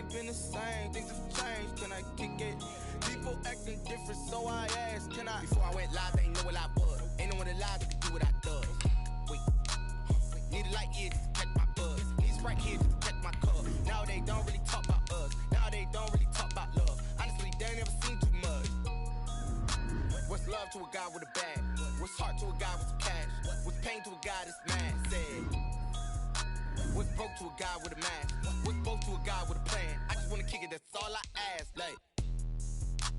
ain't been the same, things have changed, can I kick it? People acting different, so I asked, can I? Before I went live, they ain't know what I was. Ain't no one alive that could do what I does. Wait, need a light ear just to catch my buzz. Need a Sprite here just to catch my cup. Now they don't really talk about us. Now they don't really talk about love. Honestly, they ain't never seen too much. What's love to a guy with a bag? What's heart to a guy with some cash? What's pain to a guy that's mad? Said. What's broke to a guy with a mask? What's both to a guy with a plan? I just wanna kick it, that's all I ask. Like,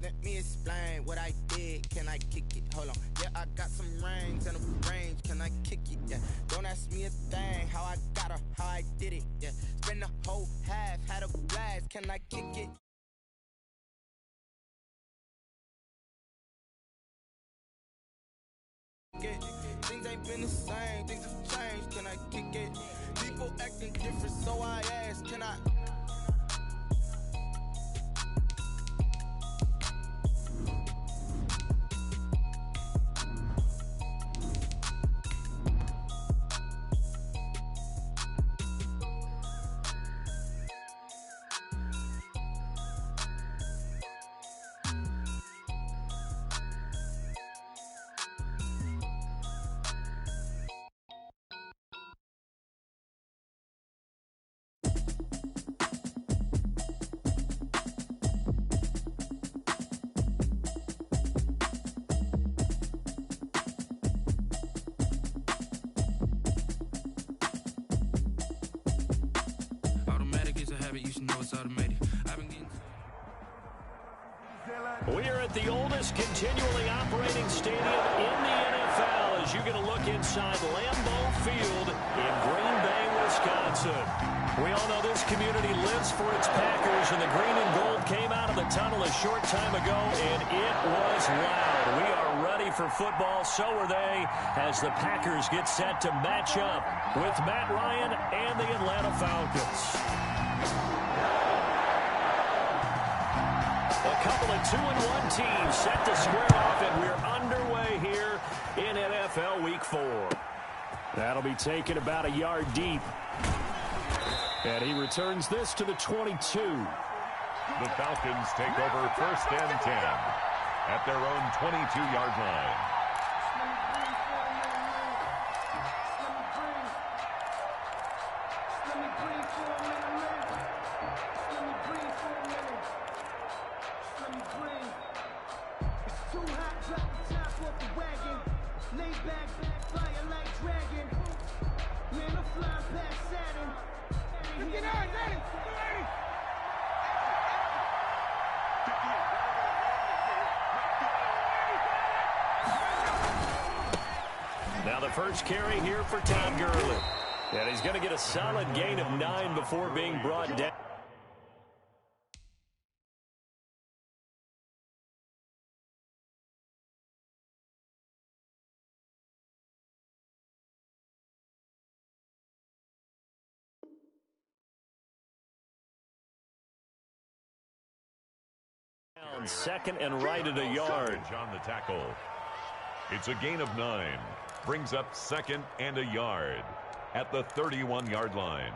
let me explain what I did. Can I kick it? Hold on. Yeah, I got some rings and a range. Can I kick it? Yeah. Don't ask me a thing. How I got her, how I did it. Yeah. Spend the whole half, had a blast. Can I kick it? Things ain't been the same, things have changed, can I kick it? People acting different, so I asked, can I? You should know it's automated. I've been getting... We're at the oldest continually operating stadium in the NFL as you get a look inside Lambeau Field in Green Bay, Wisconsin. We all know this community lives for its Packers, and the green and gold came out of the tunnel a short time ago, and it was loud. We are ready for football, so are they, as the Packers get set to match up with Matt Ryan and the Atlanta Falcons. A couple of 2-1 teams set to square off, and we're underway here in NFL Week 4. That'll be taken about a yard deep. And he returns this to the 22. The Falcons take over 1st and 10 at their own 22-yard line. Now the first carry here for Todd Gurley. And he's going to get a solid gain of 9 before being brought down. Second and right at a yard. On the tackle. It's a gain of 9. Brings up 2nd and a yard at the 31-yard line.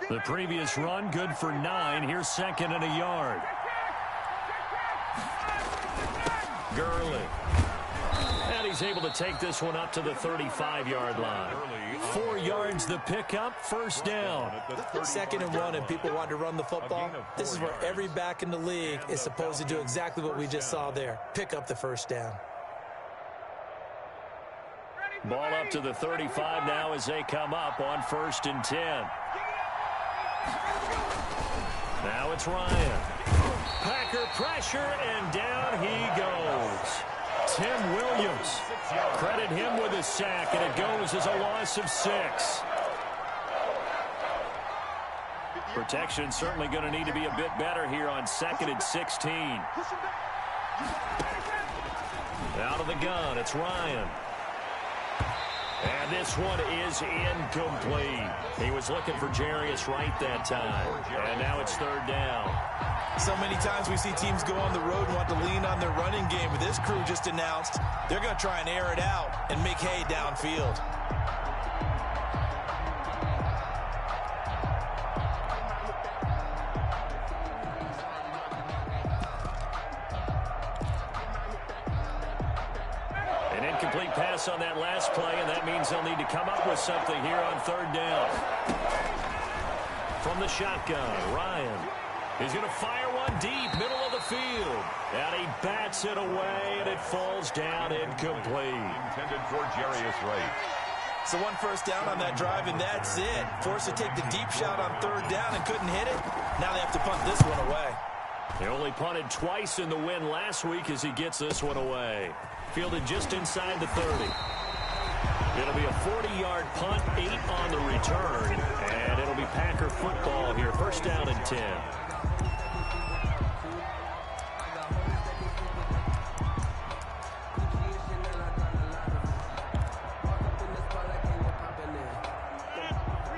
The previous run good for 9. Here's 2nd and a yard. Gurley. And he's able to take this one up to the 35-yard line. 4 yards the pickup, 1st down. 2nd and 1, and people want to run the football. This is where every back in the league is supposed to do exactly what we just saw there. Pick up the 1st down. Ball up to the 35 now as they come up on 1st and 10. Now it's Ryan. Packer pressure, and down he goes. Tim Williams. Credit him with a sack, and it goes as a loss of 6. Protection certainly going to need to be a bit better here on 2nd and 16. Out of the gun, it's Ryan. And this one is incomplete. He was looking for Jarius Wright that time. And now it's third down. So many times we see teams go on the road and want to lean on their running game. But this crew just announced they're going to try and air it out and make hay downfield. An incomplete pass on that last play, and that means they'll need to come up with something here on third down. From the shotgun, Ryan. He's going to fire one deep, middle of the field. And he bats it away, and it falls down incomplete. Intended for Jarius Wright. So one first down on that drive, and that's it. Forced to take the deep shot on third down and couldn't hit it. Now they have to punt this one away. He only punted twice in the win last week as he gets this one away. Fielded just inside the 30. It'll be a 40-yard punt, 8 on the return, and it'll be Packer football here. First down and 10.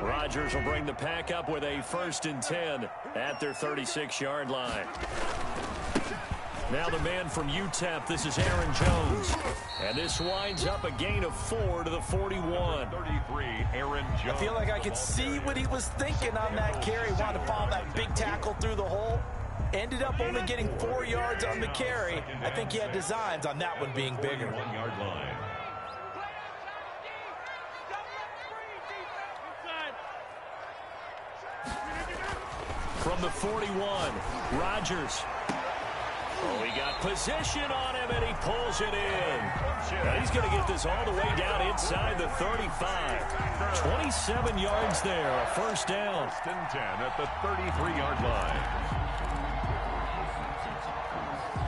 Rodgers will bring the Pack up with a first and 10 at their 36-yard line. Now the man from UTEP, this is Aaron Jones. And this winds up a gain of 4 to the 41. 33, Aaron Jones. I feel like I could see what he was thinking on that carry. Wanted to follow that big tackle through the hole. Ended up only getting 4 yards on the carry. I think he had designs on that one being bigger. 1-yard line. From the 41, Rodgers. Oh, he got position on him, and he pulls it in. Now he's going to get this all the way down inside the 35. 27 yards there, a first down. First and 10 at the 33-yard line.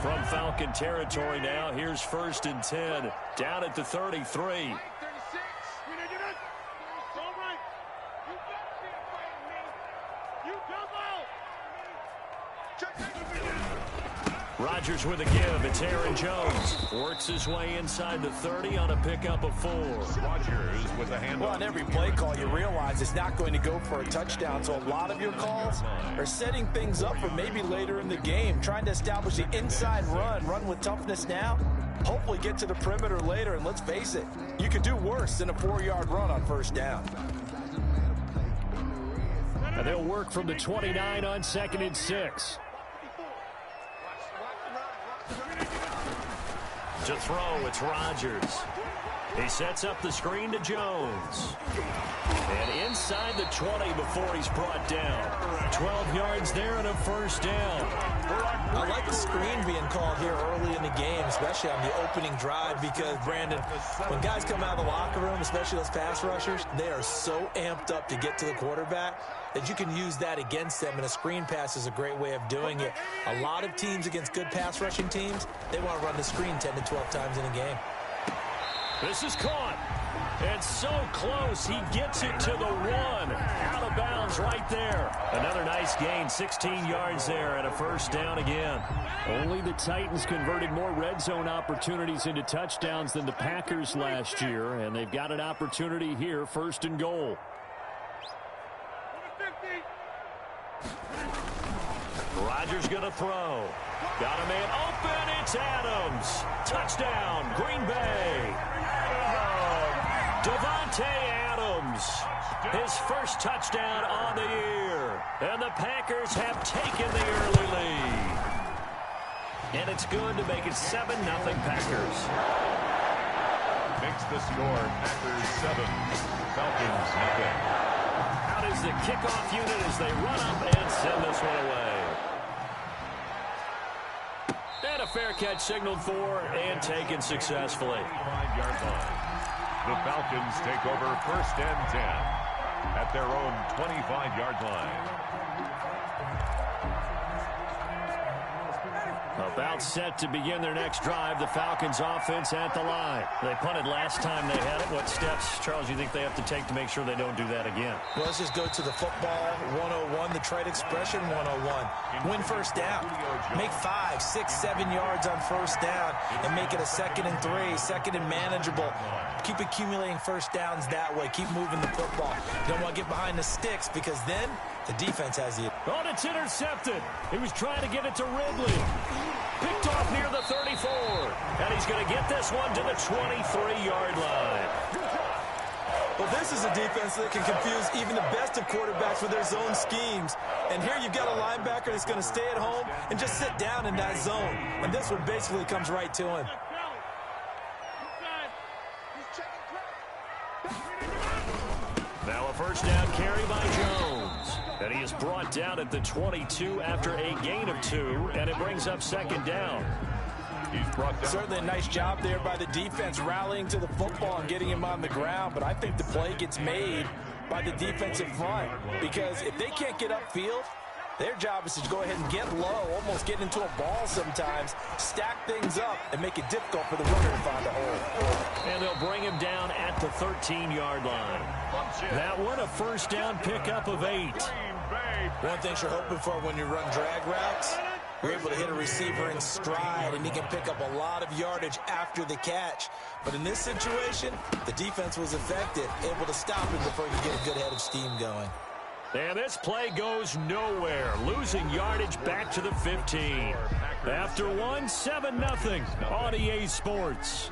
From Falcon territory now, here's first and 10, down at the 33. Rodgers with a give. It's Aaron Jones. Works his way inside the 30 on a pickup of 4. Rodgers with a hand. Well, on every play call, you realize it's not going to go for a touchdown. So a lot of your calls are setting things up for maybe later in the game, trying to establish the inside run with toughness now. Hopefully get to the perimeter later, and let's face it, you could do worse than a 4-yard run on first down. And they'll work from the 29 on 2nd and 6. To throw, it's Rodgers. He sets up the screen to Jones. And inside the 20 before he's brought down. 12 yards there and a first down. I like the screen being called here early in the game, especially on the opening drive, because, Brandon, when guys come out of the locker room, especially those pass rushers, they are so amped up to get to the quarterback that you can use that against them, and a screen pass is a great way of doing it. A lot of teams against good pass rushing teams, they want to run the screen 10 to 12 times in a game. This is caught. And so close, he gets it to the 1. Out of bounds right there. Another nice gain, 16 yards there, and a first down again. Only the Titans converted more red zone opportunities into touchdowns than the Packers last year, and they've got an opportunity here, first and goal. Rodgers going to throw. Got a man open. It's Adams. Touchdown, Green Bay. Davante Adams. His first touchdown on the year. And the Packers have taken the early lead. And it's good to make it 7-0 Packers. Makes the score Packers 7, Falcons nothing. Out is the kickoff unit as they run up and send this one away. And a fair catch signaled for and taken successfully. 5-yard line. The Falcons take over first and 10 at their own 25-yard line. About set to begin their next drive. The Falcons offense at the line. They punted last time they had it. What steps, Charles, do you think they have to take to make sure they don't do that again? Well, let's just go to the football 101, the trade expression 101. Win first down. Make 5, 6, 7 yards on first down and make it a 2nd and 3, 2nd and manageable. Keep accumulating first downs that way. Keep moving the football. You don't want to get behind the sticks because then the defense has the... Oh, it's intercepted. He was trying to get it to Ridley. Picked off near the 34. And he's going to get this one to the 23-yard line. Well, this is a defense that can confuse even the best of quarterbacks with their zone schemes. And here you've got a linebacker that's going to stay at home and just sit down in that zone. And this one basically comes right to him. Now a first down carry by Jones. And he is brought down at the 22 after a gain of 2, and it brings up 2nd down. He's brought down. Certainly a nice job there by the defense rallying to the football and getting him on the ground, but I think the play gets made by the defensive front because if they can't get upfield, their job is to go ahead and get low, almost get into a ball sometimes, stack things up, and make it difficult for the runner to find a hole. And they'll bring him down at the 13-yard line. That one a first down pickup of 8. One thing you're hoping for when you run drag routes, you're able to hit a receiver in stride, and he can pick up a lot of yardage after the catch. But in this situation, the defense was effective, able to stop him before he could get a good head of steam going. And this play goes nowhere, losing yardage back to the 15. After 1, 7-0 on EA Sports.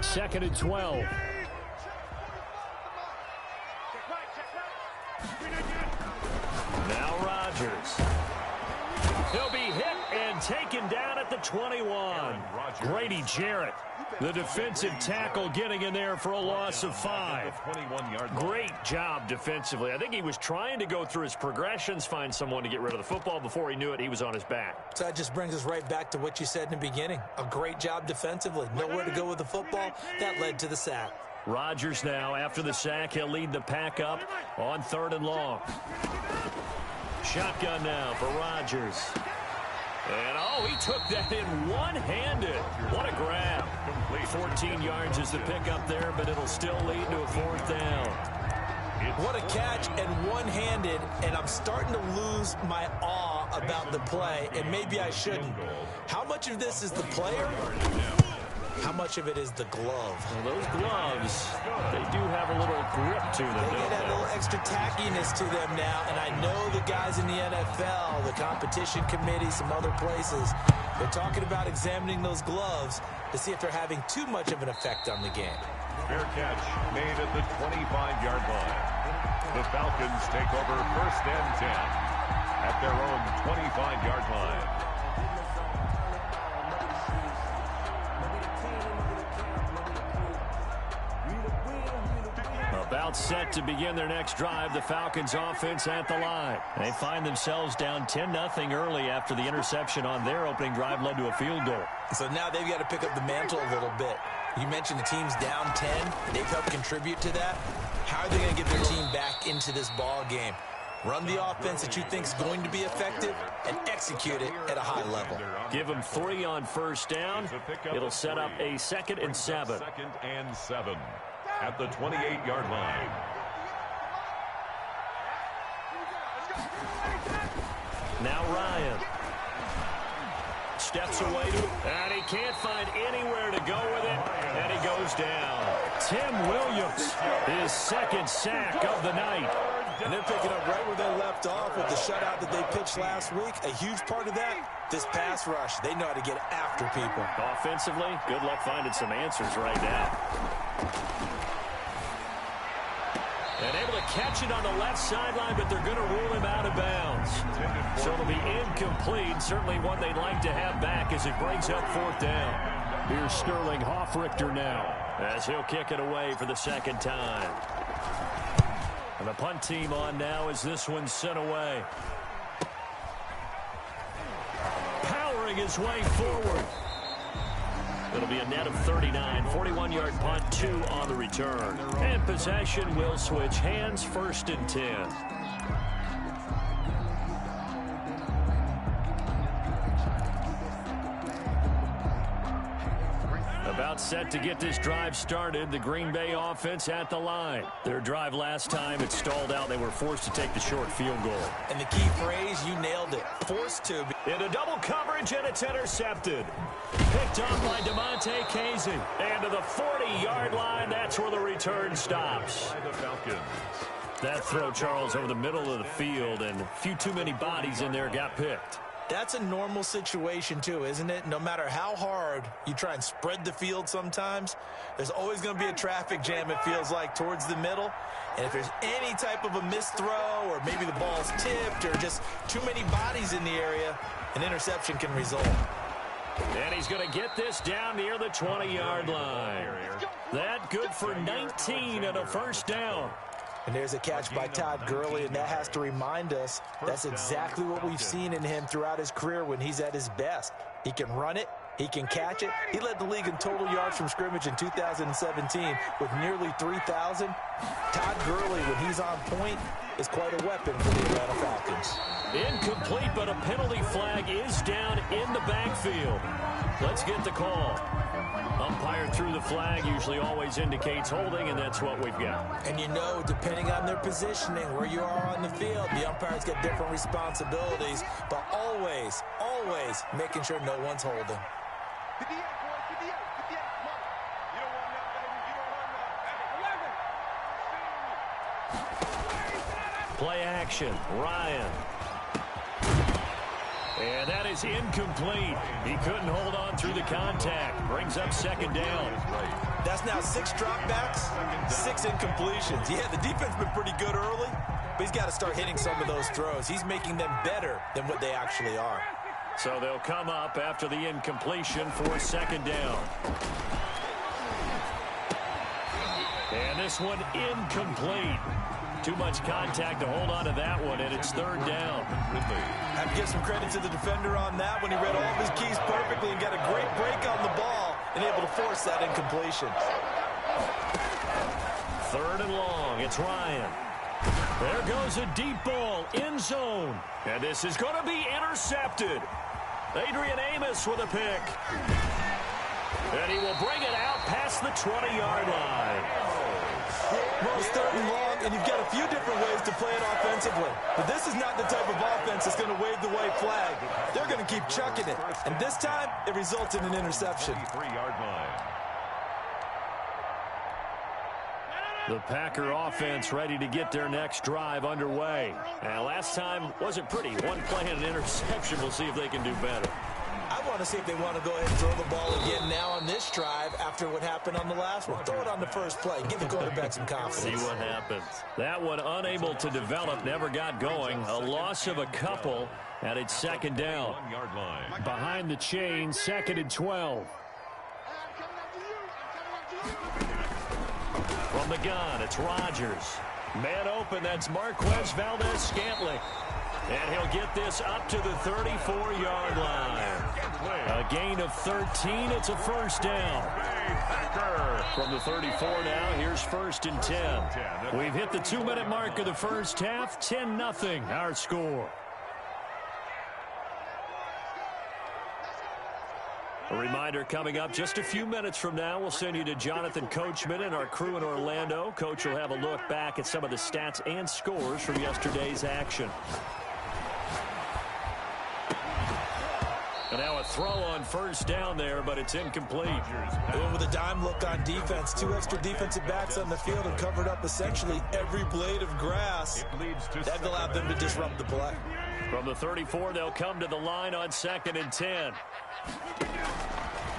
Second and 12. Now Rodgers. He'll be hit and taken down at the 21. Grady Jarrett, the defensive tackle, getting in there for a loss of 5. Great job defensively. I think he was trying to go through his progressions, find someone to get rid of the football. Before he knew it, he was on his back. So that just brings us right back to what you said in the beginning. A great job defensively. Nowhere to go with the football. That led to the sack. Rodgers now, after the sack, he'll lead the pack up on 3rd and long. Shotgun now for Rodgers. And, oh, he took that in one-handed. What a grab. 14 yards is the pickup there, but it'll still lead to a 4th down. What a catch and one-handed, and I'm starting to lose my awe about the play, and maybe I shouldn't. How much of this is the player? How much of it is the glove? Well, those gloves, they do have a little grip to them. They get a little extra tackiness to them now, and I know the guys in the NFL, the competition committee, some other places, they're talking about examining those gloves to see if they're having too much of an effect on the game. Fair catch made at the 25-yard line. The Falcons take over 1st and 10 at their own 25-yard line. About set to begin their next drive, the Falcons offense at the line. They find themselves down 10-0 early after the interception on their opening drive led to a field goal. So now they've got to pick up the mantle a little bit. You mentioned the team's down 10. They've helped contribute to that. How are they going to get their team back into this ball game? Run the offense that you think is going to be effective and execute it at a high level. Give them 3 on first down. It'll set up a 2nd and 7. 2nd and 7 at the 28-yard line. Now Ryan steps away, and he can't find anywhere to go with it, and he goes down. Tim Williams, his 2nd sack of the night. And they're picking up right where they left off with the shutout that they pitched last week. A huge part of that, this pass rush. They know how to get after people. Offensively, good luck finding some answers right now. And able to catch it on the left sideline, but they're going to rule him out of bounds. So it'll be incomplete. Certainly one they'd like to have back as it brings up 4th down. Here's Sterling Hofrichter now as he'll kick it away for the 2nd time. And the punt team on now as this one's sent away. clawing his way forward. It'll be a net of 39, 41-yard punt, 2 on the return. And possession will switch hands, 1st and 10. About set to get this drive started. The Green Bay offense at the line. Their drive last time, it stalled out. They were forced to take the short field goal. And the key phrase, you nailed it. Forced to. Into double coverage, and it's intercepted. Picked up by DeMonte Casey. And to the 40-yard line, that's where the return stops. The Falcons. That throw, Charles, over the middle of the field, and a few too many bodies in there got picked. That's a normal situation, too, isn't it? No matter how hard you try and spread the field sometimes, there's always going to be a traffic jam, it feels like, towards the middle. And if there's any type of a missed throw or maybe the ball's tipped or just too many bodies in the area, an interception can result. And he's going to get this down near the 20-yard line. That good for 19 and a 1st down. And there's a catch by Todd Gurley, and that has to remind us that's exactly what we've seen in him throughout his career when he's at his best. He can run it. He can catch it. He led the league in total yards from scrimmage in 2017 with nearly 3,000. Todd Gurley, when he's on point, is quite a weapon for the Atlanta Falcons. Incomplete, but a penalty flag is down in the backfield. Let's get the call. Umpire threw the flag, usually always indicates holding, and that's what we've got. And you know, depending on their positioning, where you are on the field, the umpires get different responsibilities, but always, always making sure no one's holding. Play action, Ryan. And that is incomplete. He couldn't hold on through the contact. Brings up 2nd down. That's now 6 dropbacks, 6 incompletions. Yeah, the defense been pretty good early, but he's got to start hitting some of those throws. He's making them better than what they actually are. So they'll come up after the incompletion for 2nd down. And this one incomplete. Too much contact to hold on to that one, and it's 3rd down. Have to give some credit to the defender on that when he read all of his keys perfectly and got a great break on the ball and able to force that incompletion. 3rd and long. It's Ryan. There goes a deep ball, end zone. And this is going to be intercepted. Adrian Amos with a pick. And he will bring it out past the 20-yard line. Well, it's 3rd and long, and you've got a few different ways to play it offensively. But this is not the type of offense that's going to wave the white flag. They're going to keep chucking it. And this time, it results in an interception. 33-yard line. The Packer offense ready to get their next drive underway. And last time wasn't pretty. One play and an interception. We'll see if they can do better. I want to see if they want to go ahead and throw the ball again now on this drive after what happened on the last one. Throw it on the first play. Give the quarterback some confidence. See what happens. That one unable to develop, never got going. A loss of a couple, and it's 2nd down. 1-yard line. Behind the chain, 2nd and 12. From the gun, it's Rodgers. Man open, that's Marquez Valdez-Scantling. And he'll get this up to the 34-yard line. A gain of 13. It's a 1st down. From the 34 now, here's 1st and 10. We've hit the 2-minute mark of the first half. 10-0 our score. A reminder coming up just a few minutes from now, we'll send you to Jonathan Coachman and our crew in Orlando. Coach will have a look back at some of the stats and scores from yesterday's action. And now a throw on 1st down there, but it's incomplete. And with a dime look on defense, 2 extra defensive backs on the field and covered up essentially every blade of grass. That allowed them to disrupt the play. From the 34, they'll come to the line on 2nd and 10.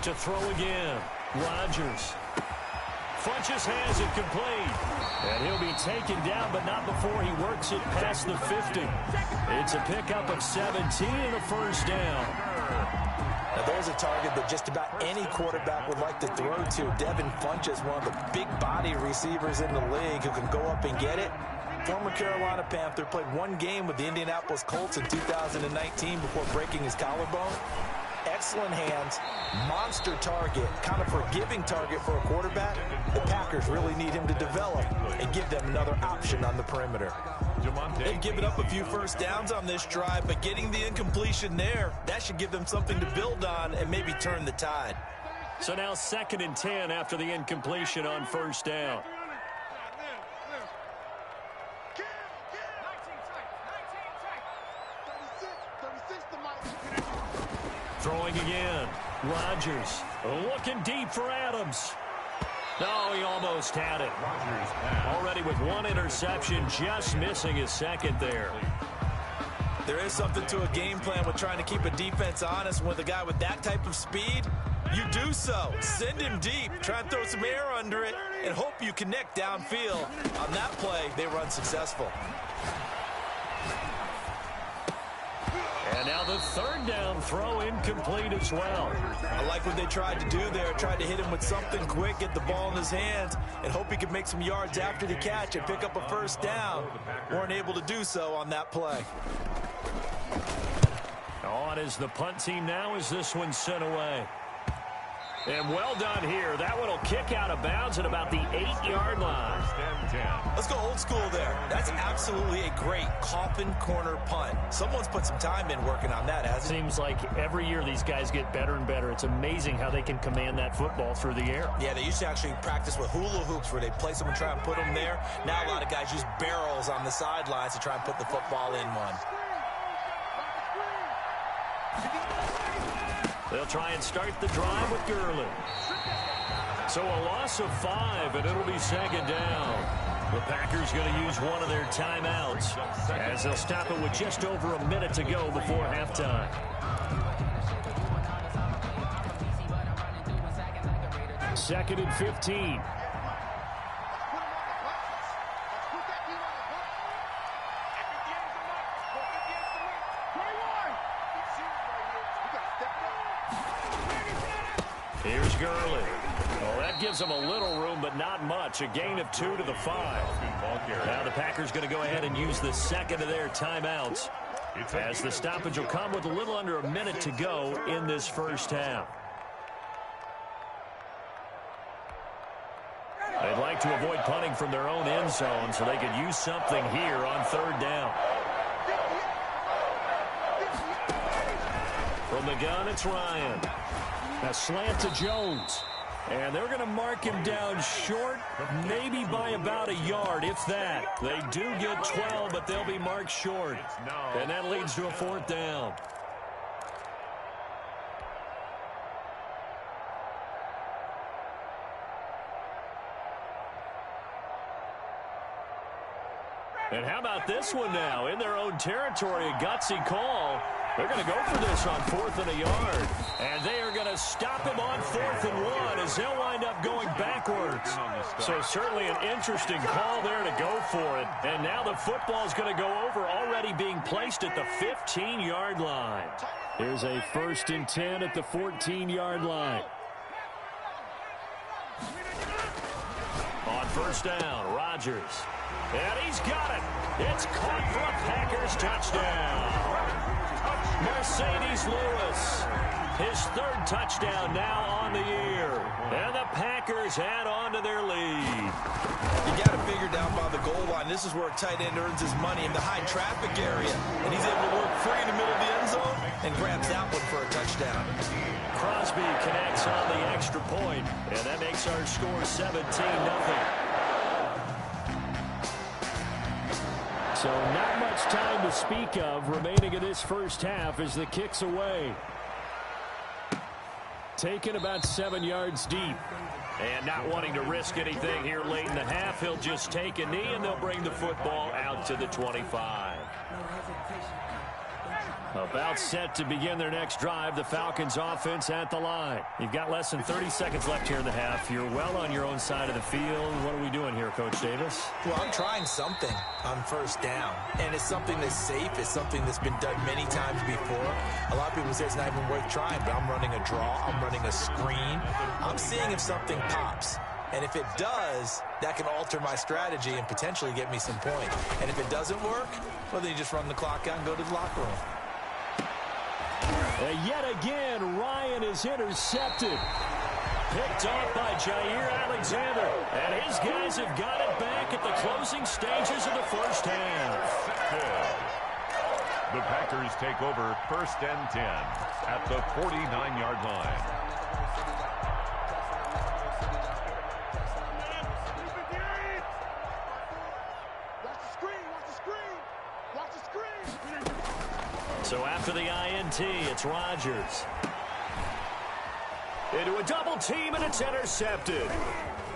To throw again, Rodgers. Funches has it complete. And he'll be taken down, but not before he works it past the 50. It's a pickup of 17 and a 1st down. Now there's a target that just about any quarterback would like to throw to. Devin Funches, one of the big body receivers in the league who can go up and get it. Former Carolina Panther, played 1 game with the Indianapolis Colts in 2019 before breaking his collarbone. excellent hands, monster target, kind of forgiving target for a quarterback. The Packers really need him to develop and give them another option on the perimeter. They've given up a few first downs on this drive, but getting the incompletion there, that should give them something to build on and maybe turn the tide. So now 2nd and 10 after the incompletion on first down. Throwing again. Rodgers looking deep for Adams. No, he almost had it. Already with one interception, just missing his second there. There is something to a game plan with trying to keep a defense honest. With a guy with that type of speed, you do so. Send him deep. Try and throw some air under it and hope you connect downfield. On that play, they were unsuccessful. And now the 3rd down throw incomplete as well. I like what they tried to do there. Tried to hit him with something quick, get the ball in his hands, and hope he could make some yards after the catch and pick up a first down. Weren't able to do so on that play. On is the punt team now as this one's sent away. And well done here. That one will kick out of bounds at about the 8-yard line. Let's go old school there. That's absolutely a great coffin corner punt. Someone's put some time in working on that, hasn't it? Seems like every year these guys get better and better. It's amazing how they can command that football through the air. Yeah, they used to actually practice with hula hoops where they play someone, try and put them there. Now a lot of guys use barrels on the sidelines to try and put the football in one. They'll try and start the drive with Gurley. So a loss of 5, and it'll be 2nd down. The Packers going to use one of their timeouts as they'll stop it with just over a minute to go before halftime. Second and 15. Here's Gurley. Well, that gives them a little room, but not much. A gain of 2 to the 5. Now the Packers going to go ahead and use the 2nd of their timeouts as the stoppage will come with a little under a minute to go in this first half. They'd like to avoid punting from their own end zone so they could use something here on 3rd down. From the gun, it's Ryan. A slant to Jones. And they're going to mark him down short, maybe by about a yard, if that. They do get 12, but they'll be marked short. And that leads to a 4th down. And how about this one now? In their own territory, a gutsy call. They're going to go for this on 4th and a yard. And they are going to stop him on 4th and 1 as they'll wind up going backwards. So certainly an interesting call there to go for it. And now the football is going to go over, already being placed at the 15-yard line. Here's a 1st and 10 at the 14-yard line. On 1st down, Rodgers. And he's got it. It's caught for a Packers touchdown. Mercedes Lewis, his 3rd touchdown now on the year. And the Packers add on to their lead. You got to figure down by the goal line. This is where a tight end earns his money in the high traffic area. And he's able to work free in the middle of the end zone and grabs that one for a touchdown. Crosby connects on the extra point, and that makes our score 17-0. So not much time to speak of remaining in this first half as the kick's away. Taken about 7 yards deep. And not wanting to risk anything here late in the half, he'll just take a knee and they'll bring the football out to the 25. About set to begin their next drive, the Falcons offense at the line. You've got less than 30 seconds left here in the half. You're well on your own side of the field. What are we doing here, Coach Davis? Well, I'm trying something on 1st down, and it's something that's safe. It's something that's been done many times before. A lot of people say it's not even worth trying, but I'm running a draw. I'm running a screen. I'm seeing if something pops. And if it does, that can alter my strategy and potentially get me some points. And if it doesn't work, well, then you just run the clock out and go to the locker room. And yet again, Ryan is intercepted. Picked off by Jair Alexander. And his guys have got it back at the closing stages of the first half. The Packers take over 1st and 10 at the 49-yard line. So after the INT, it's Rodgers. Into a double team, and it's intercepted.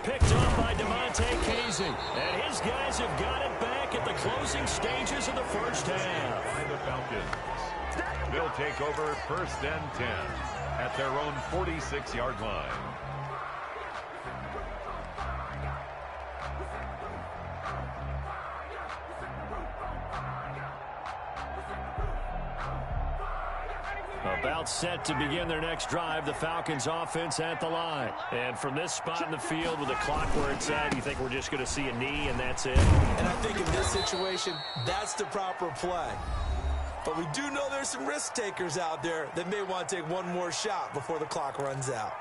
Picked off by Damontae Kazee. And his guys have got it back at the closing stages of the first half. By the Falcons. They'll take over 1st and 10 at their own 46-yard line. About set to begin their next drive, the Falcons offense at the line. And from this spot in the field with the clock where it's at, you think we're just going to see a knee and that's it? And I think in this situation, that's the proper play. But we do know there's some risk takers out there that may want to take one more shot before the clock runs out.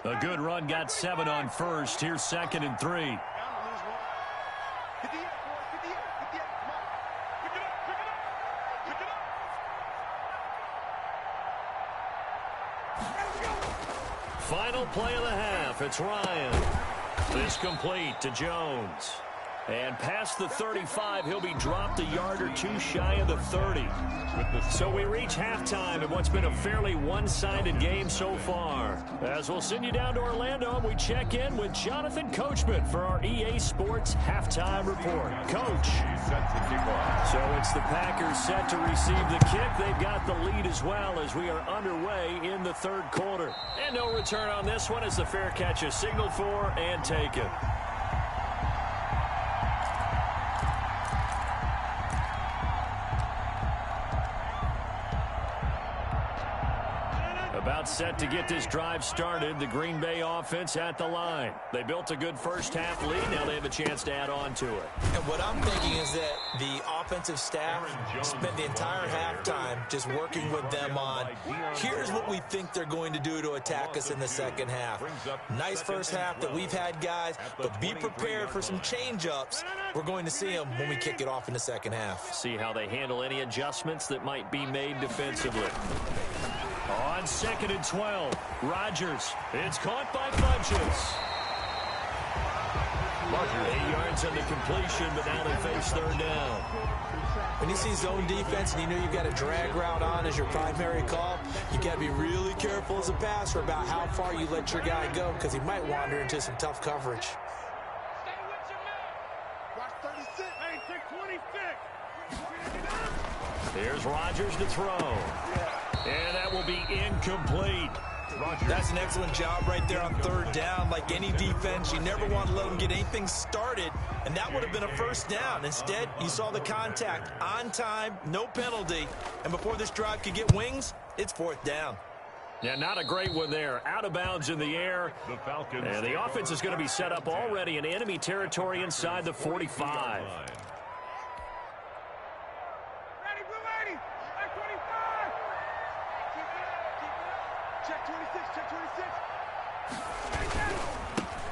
A good run got 7 on first. Here's 2nd and 3. Final play of the half. It's Ryan. This complete to Jones. And past the 35, he'll be dropped a yard or two shy of the 30. So we reach halftime in what's been a fairly one-sided game so far. As we'll send you down to Orlando, we check in with Jonathan Coachman for our EA Sports Halftime Report. Coach. So it's the Packers set to receive the kick. They've got the lead as well as we are underway in the third quarter. And no return on this one as the fair catch is signaled for and taken. About set to get this drive started. The Green Bay offense at the line. They built a good first half lead. Now they have a chance to add on to it. And what I'm thinking is that the offensive staff spent the entire halftime just working with them on, here's what we think they're going to do to attack us in the second half. Nice first half that we've had, guys, but be prepared for some change-ups. We're going to see them when we kick it off in the second half. See how they handle any adjustments that might be made defensively. On 2nd and 12, Rodgers. It's caught by Funchess. 8 yards on the completion, but now they face third down. When you see zone defense and you know you've got a drag route on as your primary call, you got to be really careful as a passer about how far you let your guy go because he might wander into some tough coverage. Here's Rodgers to throw. And that will be incomplete. That's an excellent job right there on third down. Like any defense, you never want to let them get anything started, and that would have been a first down. Instead, you saw the contact on time, no penalty, and before this drive could get wings, it's fourth down. Yeah, not a great one there. Out of bounds in the air. And the offense is going to be set up already in enemy territory inside the 45.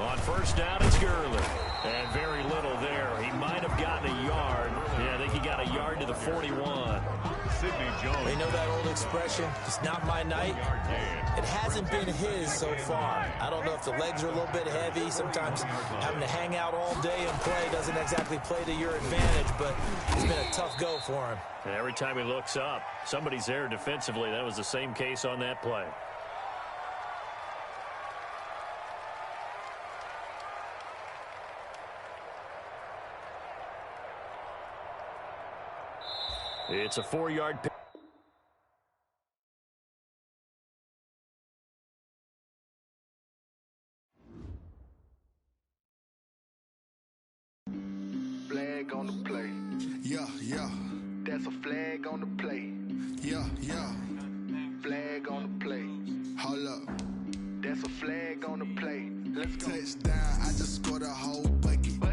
On first down, it's Gurley. And very little there. He might have gotten a yard. Yeah, I think he got a yard to the 41. Sidney Jones. They know that old expression, it's not my night. It hasn't been his so far. I don't know if the legs are a little bit heavy. Sometimes having to hang out all day and play doesn't exactly play to your advantage, but it's been a tough go for him. And every time he looks up, somebody's there defensively. That was the same case on that play. It's a 4-yard pick. Flag on the play. Yeah, yeah. That's a flag on the play. Yeah, yeah. Flag on the play. Hold up. That's a flag on the play. Let's go. Touchdown, I just scored a whole bucket.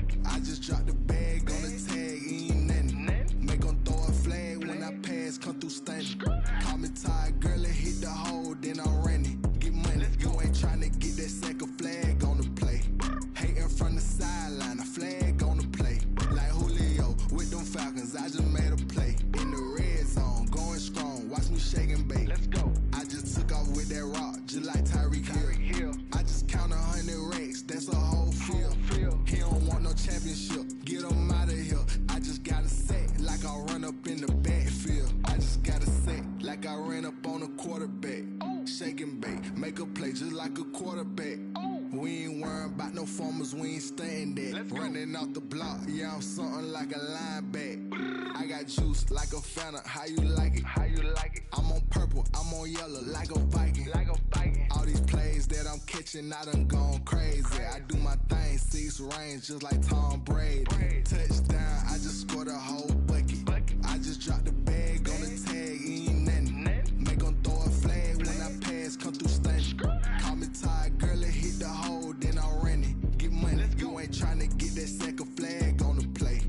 running off the block, yeah, I'm something like a linebacker. I got juice like a Fanta, how you like it? How you like it? I'm on purple, I'm on yellow, like a Viking. Like a Viking. All these plays that I'm catching, I done gone crazy. I do my thing, 6 range, just like Tom Brady. Touchdown, I just scored a whole bucket. I just dropped the bag on the tag, ain't nothing. Make 'em throw a flag when I pass, come through stunning. Call me tired, girl, it hit the hole, then I ran it. Get money, you ain't tryna get that second flag on the play.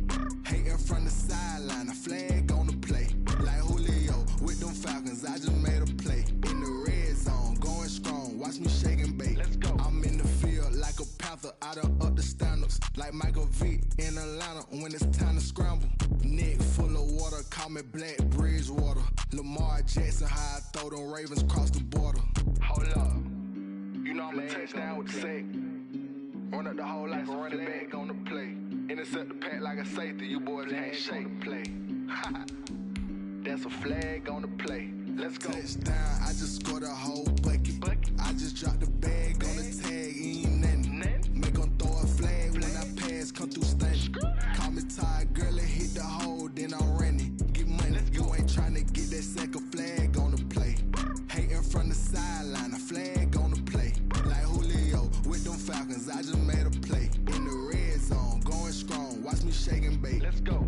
Hating from the sideline, a flag on the play. Like Julio with them Falcons, I just made a play. In the red zone, going strong, watch me shake and bake. Let's go. I'm in the field like a Panther, I done up the standards. Like Michael Vick in Atlanta when it's time to scramble. Neck full of water, call me Black Bridgewater. Lamar Jackson, how I throw them Ravens cross the border. Hold up, you know I'm a touchdown with the sack. Run up the whole like a running back on the play. Intercept the pack like a safety, you boys ain't shake the play. That's a flag on the play. Let's go. Touchdown, I just scored a whole bucket. I just dropped the bag on the tag, ain't nothing. Make 'em throw a flag when I pass, come through stunning. Call me tired, girl, it hit the hole, then I ran it. Get money, you ain't tryna get that second flag on the play. Hating from the sideline, a flag on the play. Like Julio with them Falcons, I just made a play. In the red zone, going strong, watch me shake and bake. Let's go.